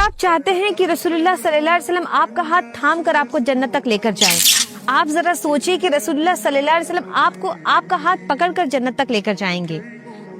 क्या आप चाहते हैं कि रसूलुल्लाह सल्लल्लाहु अलैहि वसल्लम आपका हाथ थाम कर आपको जन्नत तक लेकर जाएं? आप जरा सोचिए कि रसूलुल्लाह सल्लल्लाहु अलैहि वसल्लम आपको आपका हाथ पकड़ कर जन्नत तक लेकर जाएंगे।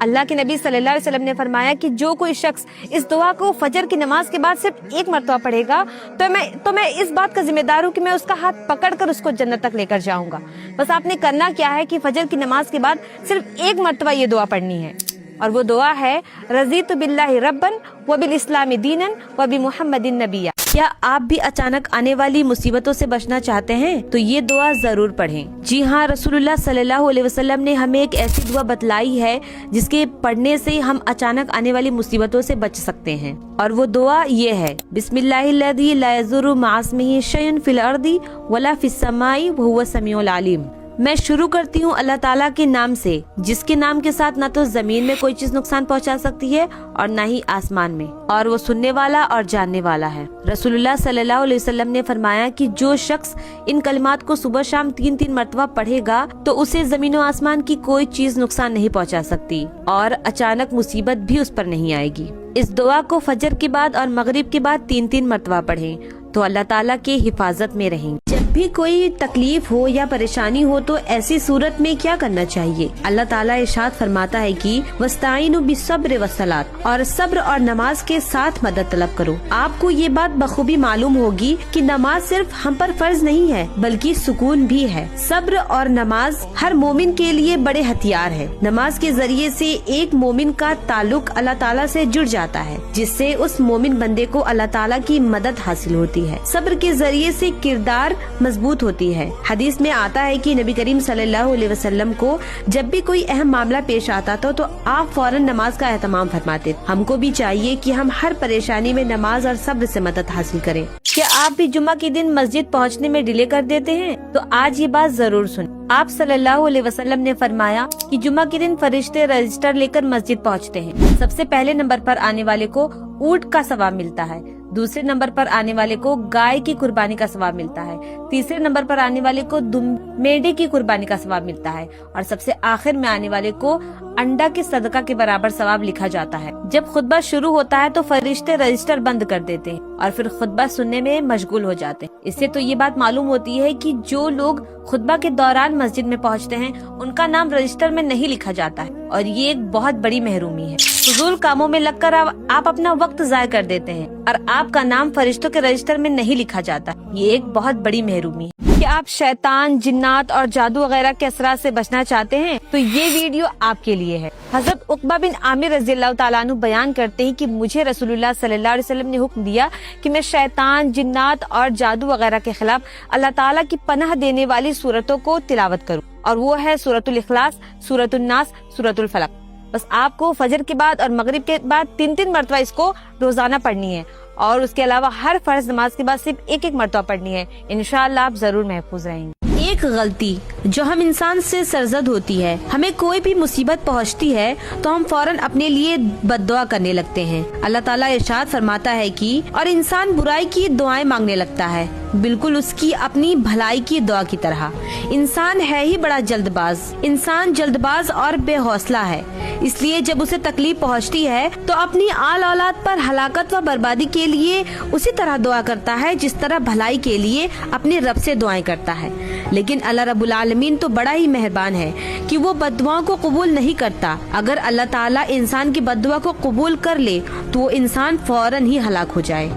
अल्लाह के नबी सल्लल्लाहु अलैहि वसल्लम ने फरमाया कि जो कोई शख्स इस दुआ को फजर की नमाज के बाद सिर्फ एक मरतबा पढ़ेगा तो मैं इस बात का जिम्मेदार हूँ कि मैं उसका हाथ पकड़ कर उसको जन्नत तक लेकर जाऊंगा। बस आपने करना क्या है कि फजर की नमाज के बाद सिर्फ एक मरतबा ये दुआ पढ़नी है, और वो दुआ है रज़ीतु बिल्लाहि रब्बन व बिल इस्लामी दीनन व बि मुहम्मदिन नबिय्या। क्या आप भी अचानक आने वाली मुसीबतों से बचना चाहते हैं तो ये दुआ जरूर पढ़ें। जी हाँ, रसूलुल्लाह सल्लल्लाहु अलैहि वसल्लम ने हमें एक ऐसी दुआ बतलाई है जिसके पढ़ने से हम अचानक आने वाली मुसीबतों से बच सकते हैं, और वो दुआ ये है बिस्मिल्लाहिल्लज़ी ला यज़ुर्रु मअ इस्मिही शैउन फिल अर्दी वला फिस समाई व हुवा समीउल अलीम। मैं शुरू करती हूँ अल्लाह ताला के नाम से, जिसके नाम के साथ ना तो जमीन में कोई चीज नुकसान पहुँचा सकती है और ना ही आसमान में, और वो सुनने वाला और जानने वाला है। रसूलुल्लाह सल्लल्लाहु अलैहि वसल्लम ने फरमाया कि जो शख्स इन कलिमात को सुबह शाम 3-3 मरतबा पढ़ेगा तो उसे जमीन और आसमान की कोई चीज नुकसान नहीं पहुँचा सकती और अचानक मुसीबत भी उस पर नहीं आएगी। इस दुआ को फजर के बाद और मगरिब के बाद 3-3 मरतबा पढ़ें तो अल्लाह ताला के हिफाजत में रहेंगे। जब भी कोई तकलीफ हो या परेशानी हो तो ऐसी सूरत में क्या करना चाहिए? अल्लाह ताला इरशाद फरमाता है कि वस्ताइनु बिस्सब्र वस्सलात, और सब्र और नमाज के साथ मदद तलब करो। आपको ये बात बखूबी मालूम होगी कि नमाज सिर्फ हम पर फर्ज नहीं है बल्कि सुकून भी है। सब्र और नमाज हर मोमिन के लिए बड़े हथियार है। नमाज के जरिए से एक मोमिन का ताल्लुक अल्लाह ताला से जुड़ जाता है, जिससे उस मोमिन बंदे को अल्लाह ताला की मदद हासिल होती है। सब्र के जरिए से किरदार मजबूत होती है। हदीस में आता है कि नबी करीम सल्लल्लाहु अलैहि वसल्लम को जब भी कोई अहम मामला पेश आता था तो आप फौरन नमाज का एहतमाम फरमाते। हमको भी चाहिए कि हम हर परेशानी में नमाज और सब्र से मदद हासिल करें। क्या आप भी जुम्मा के दिन मस्जिद पहुंचने में डिले कर देते हैं? तो आज ये बात जरूर सुन। आप सल्लल्लाहु अलैहि वसल्लम ने फरमाया कि जुम्मा के दिन फरिश्ते रजिस्टर लेकर मस्जिद पहुंचते हैं। सबसे पहले नंबर पर आने वाले को ऊंट का सवाब मिलता है, दूसरे नंबर पर आने वाले को गाय की कुर्बानी का सवाब मिलता है, तीसरे नंबर पर आने वाले को मेंढे की कुर्बानी का सवाब मिलता है, और सबसे आखिर में आने वाले को अंडा के सदका के बराबर सवाब लिखा जाता है। जब खुतबा शुरू होता है तो फरिश्ते रजिस्टर बंद कर देते हैं और फिर खुतबा सुनने में मशगूल हो जाते हैं। इससे तो ये बात मालूम होती है कि जो लोग खुतबा के दौरान मस्जिद में पहुंचते हैं उनका नाम रजिस्टर में नहीं लिखा जाता है, और ये एक बहुत बड़ी महरूमी है। फजूल कामों में लगकर आप अपना वक्त जाया कर देते हैं और आपका नाम फरिश्तों के रजिस्टर में नहीं लिखा जाता। ये एक बहुत बड़ी महरूमी है। क्या आप शैतान, जिन्नात और जादू वगैरह के असरात से बचना चाहते हैं तो ये वीडियो आपके लिए है। हजरत उक़बा बिन आमिर रज़ियल्लाहु ताला अन्हु बयान करते हैं कि मुझे रसूलुल्लाह सल्लल्लाहु अलैहि वसल्लम ने हुक्म दिया कि मैं शैतान, जिन्नात और जादू वगैरह के खिलाफ अल्लाह ताला की पनाह देने वाली सूरतों को तिलावत करूं, और वो है सूरतुल इखलास, सूरतुन नास, सूरतुल फलक। बस आपको फजर के बाद और मगरिब के बाद 3-3 मरतबा इसको रोजाना पढ़नी है, और उसके अलावा हर फर्ज नमाज के बाद सिर्फ 1-1 मरतबा पढ़नी है। इंशाअल्लाह आप जरूर महफूज रहेंगे। एक गलती जो हम इंसान से सरजद होती है, हमें कोई भी मुसीबत पहुंचती है तो हम फौरन अपने लिए बद्दुआ करने लगते हैं। अल्लाह ताला इरशाद फरमाता है कि और इंसान बुराई की दुआएं मांगने लगता है, बिल्कुल उसकी अपनी भलाई की दुआ की तरह। इंसान है ही बड़ा जल्दबाज, इंसान जल्दबाज और बेहौसला है, इसलिए जब उसे तकलीफ पहुंचती है तो अपनी आल औलाद पर हलाकत व बर्बादी के लिए उसी तरह दुआ करता है जिस तरह भलाई के लिए अपने रब से दुआएं करता है। लेकिन अल्लाह रब्बुल आलमीन तो बड़ा ही मेहरबान है कि वो बद्दुआओं को कबूल नहीं करता। अगर अल्लाह ताला इंसान की बद्दुआ को कबूल कर ले तो वो इंसान फौरन ही हलाक हो जाए।